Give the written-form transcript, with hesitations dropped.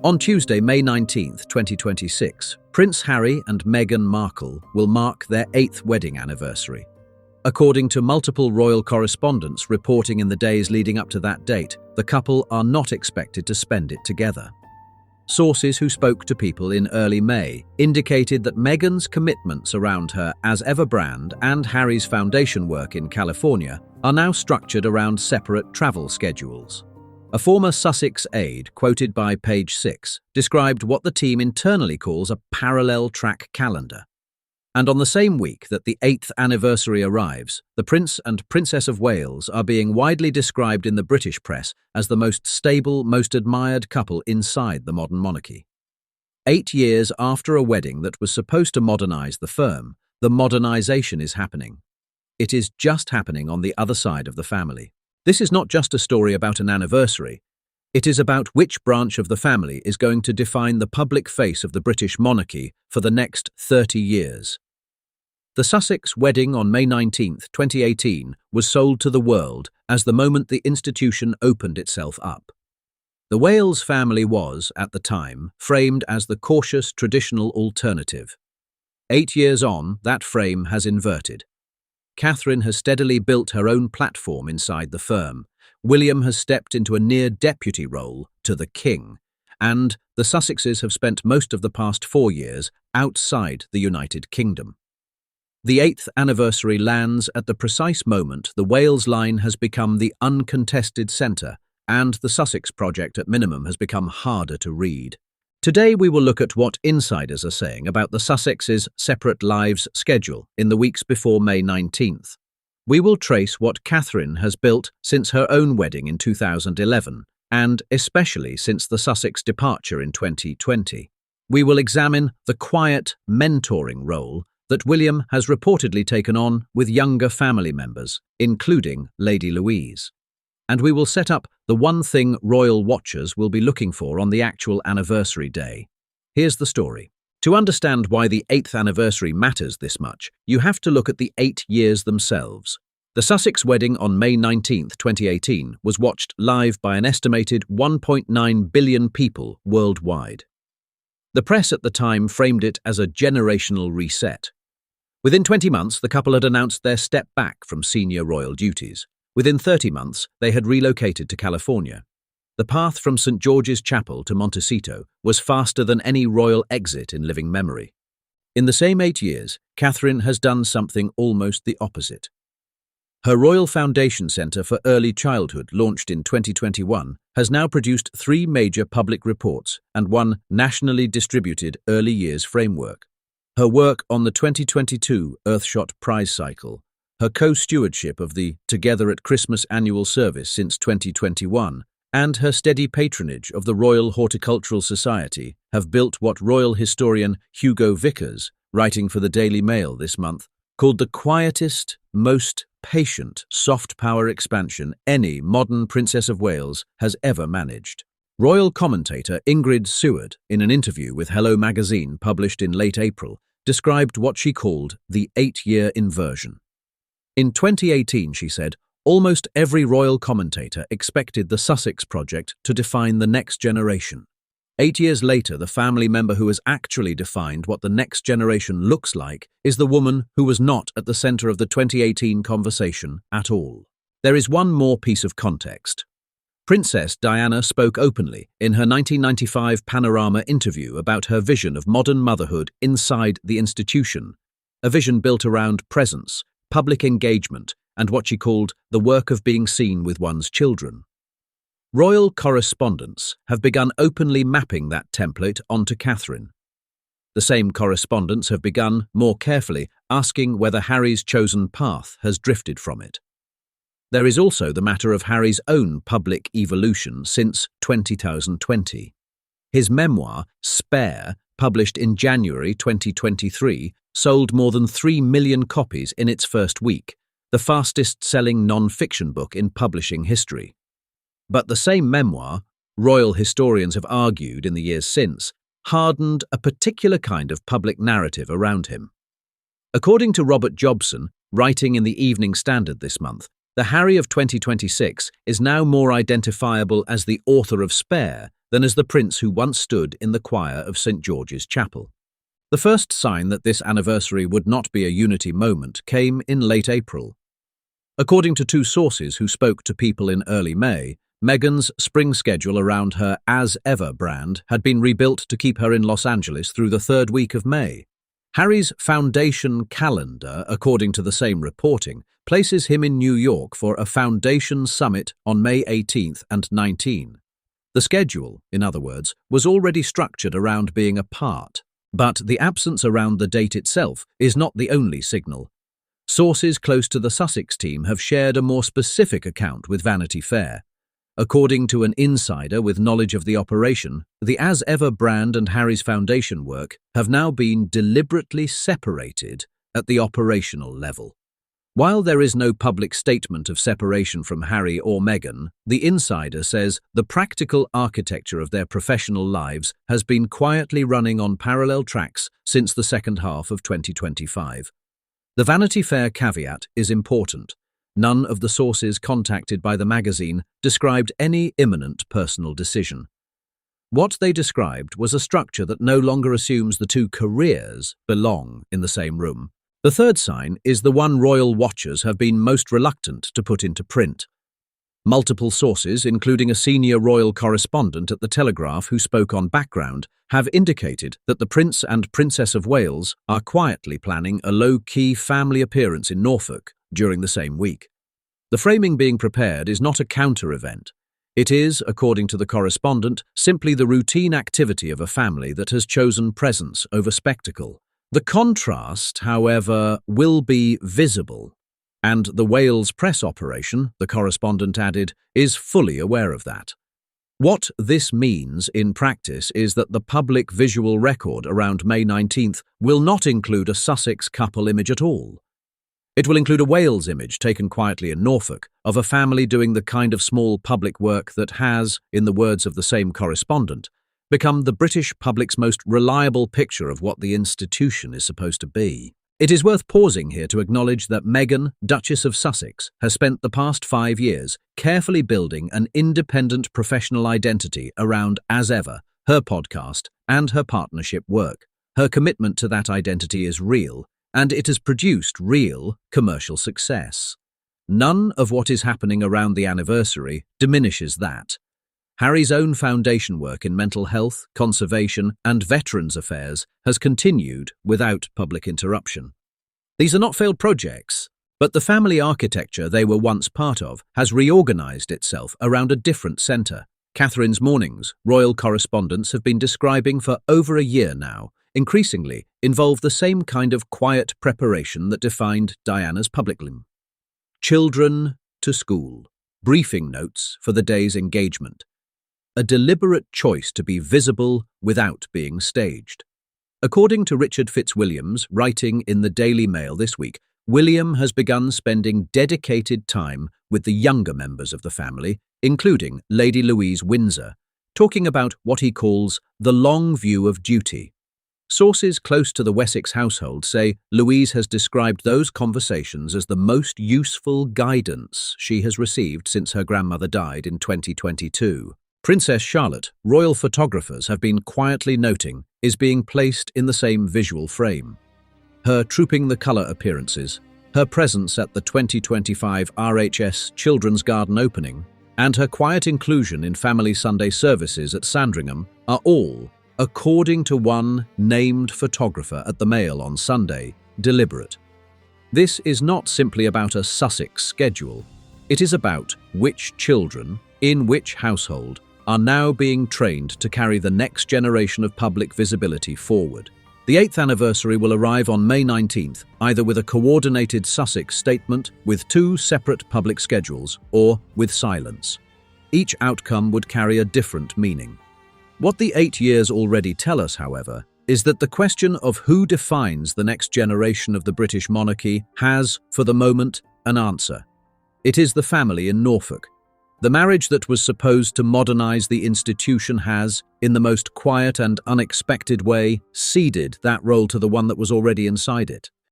On Tuesday, May 19, 2026, Prince Harry and Meghan Markle will mark their 8th wedding anniversary. According to multiple royal correspondents reporting in the days leading up to that date, the couple are not expected to spend it together. Sources who spoke to people in early May indicated that Meghan's commitments around her as ever brand and Harry's foundation work in California are now structured around separate travel schedules. A former Sussex aide, quoted by Page 6, described what the team internally calls a parallel track calendar. And on the same week that the 8th anniversary arrives, the Prince and Princess of Wales are being widely described in the British press as the most stable, most admired couple inside the modern monarchy. 8 years after a wedding that was supposed to modernise the firm, the modernisation is happening. It is just happening on the other side of the family. This is not just a story about an anniversary. It is about which branch of the family is going to define the public face of the British monarchy for the next 30 years. The Sussex wedding on May 19, 2018 was sold to the world as the moment the institution opened itself up. The Wales family was, at the time, framed as the cautious traditional alternative. 8 years on, that frame has inverted. Catherine has steadily built her own platform inside the firm. William has stepped into a near-deputy role to the king, and the Sussexes have spent most of the past 4 years outside the United Kingdom. The 8th anniversary lands at the precise moment the Wales line has become the uncontested centre, and the Sussex project at minimum has become harder to read. Today we will look at what insiders are saying about the Sussexes' separate lives schedule in the weeks before May 19th. We will trace what Catherine has built since her own wedding in 2011, and especially since the Sussex departure in 2020. We will examine the quiet mentoring role that William has reportedly taken on with younger family members, including Lady Louise. And we will set up the one thing royal watchers will be looking for on the actual anniversary day. Here's the story. To understand why the 8th anniversary matters this much, you have to look at the 8 years themselves. The Sussex wedding on May 19, 2018 was watched live by an estimated 1.9 billion people worldwide. The press at the time framed it as a generational reset. Within 20 months, the couple had announced their step back from senior royal duties. Within 30 months, they had relocated to California. The path from St. George's Chapel to Montecito was faster than any royal exit in living memory. In the same 8 years, Catherine has done something almost the opposite. Her Royal Foundation Centre for Early Childhood, launched in 2021, has now produced 3 major public reports and 1 nationally distributed early years framework. Her work on the 2022 Earthshot Prize Cycle, her co-stewardship of the Together at Christmas annual service since 2021, and her steady patronage of the Royal Horticultural Society have built what royal historian Hugo Vickers, writing for the Daily Mail this month, called the quietest, most patient soft power expansion any modern Princess of Wales has ever managed. Royal commentator Ingrid Seward, in an interview with Hello magazine published in late April, described what she called the 8-year inversion. In 2018, she said, almost every royal commentator expected the Sussex project to define the next generation. 8 years later, the family member who has actually defined what the next generation looks like is the woman who was not at the centre of the 2018 conversation at all. There is one more piece of context. Princess Diana spoke openly in her 1995 Panorama interview about her vision of modern motherhood inside the institution, a vision built around presence, public engagement, and what she called the work of being seen with one's children. Royal correspondents have begun openly mapping that template onto Catherine. The same correspondents have begun, more carefully, asking whether Harry's chosen path has drifted from it. There is also the matter of Harry's own public evolution since 2020. His memoir, Spare, published in January 2023, sold more than 3 million copies in its first week, the fastest-selling non-fiction book in publishing history. But the same memoir, royal historians have argued in the years since, hardened a particular kind of public narrative around him. According to Robert Jobson, writing in the Evening Standard this month, the Harry of 2026 is now more identifiable as the author of Spare than as the prince who once stood in the choir of St. George's Chapel. The first sign that this anniversary would not be a unity moment came in late April. According to two sources who spoke to People in early May, Meghan's spring schedule around her As Ever brand had been rebuilt to keep her in Los Angeles through the third week of May. Harry's foundation calendar, according to the same reporting, places him in New York for a foundation summit on May 18th and 19. The schedule, in other words, was already structured around being apart. But the absence around the date itself is not the only signal. Sources close to the Sussex team have shared a more specific account with Vanity Fair. According to an insider with knowledge of the operation, the As Ever brand and Harry's foundation work have now been deliberately separated at the operational level. While there is no public statement of separation from Harry or Meghan, the insider says the practical architecture of their professional lives has been quietly running on parallel tracks since the second half of 2025. The Vanity Fair caveat is important. None of the sources contacted by the magazine described any imminent personal decision. What they described was a structure that no longer assumes the two careers belong in the same room. The third sign is the one royal watchers have been most reluctant to put into print. Multiple sources, including a senior royal correspondent at the Telegraph who spoke on background, have indicated that the Prince and Princess of Wales are quietly planning a low-key family appearance in Norfolk during the same week. The framing being prepared is not a counter-event. It is, according to the correspondent, simply the routine activity of a family that has chosen presence over spectacle. The contrast, however, will be visible, and the Wales press operation, the correspondent added, is fully aware of that. What this means in practice is that the public visual record around May 19th will not include a Sussex couple image at all. It will include a Wales image taken quietly in Norfolk of a family doing the kind of small public work that has, in the words of the same correspondent, become the British public's most reliable picture of what the institution is supposed to be. It is worth pausing here to acknowledge that Meghan, Duchess of Sussex, has spent the past 5 years carefully building an independent professional identity around As Ever, her podcast, and her partnership work. Her commitment to that identity is real, and it has produced real commercial success. None of what is happening around the anniversary diminishes that. Harry's own foundation work in mental health, conservation, and veterans affairs has continued without public interruption. These are not failed projects, but the family architecture they were once part of has reorganized itself around a different centre. Catherine's mornings, royal correspondents have been describing for over a year now, increasingly involve the same kind of quiet preparation that defined Diana's public life. Children to school, briefing notes for the day's engagement. A deliberate choice to be visible without being staged. According to Richard Fitzwilliams, writing in the Daily Mail this week, William has begun spending dedicated time with the younger members of the family, including Lady Louise Windsor, talking about what he calls the long view of duty. Sources close to the Wessex household say Louise has described those conversations as the most useful guidance she has received since her grandmother died in 2022. Princess Charlotte, royal photographers have been quietly noting, is being placed in the same visual frame. Her trooping the colour appearances, her presence at the 2025 RHS Children's Garden opening, and her quiet inclusion in family Sunday services at Sandringham are all, according to one named photographer at the Mail on Sunday, deliberate. This is not simply about a Sussex schedule. It is about which children, in which household, are now being trained to carry the next generation of public visibility forward. The 8th anniversary will arrive on May 19th, either with a coordinated Sussex statement with 2 separate public schedules, or with silence. Each outcome would carry a different meaning. What the 8 years already tell us, however, is that the question of who defines the next generation of the British monarchy has, for the moment, an answer. It is the family in Norfolk. The marriage that was supposed to modernize the institution has, in the most quiet and unexpected way, ceded that role to the one that was already inside it.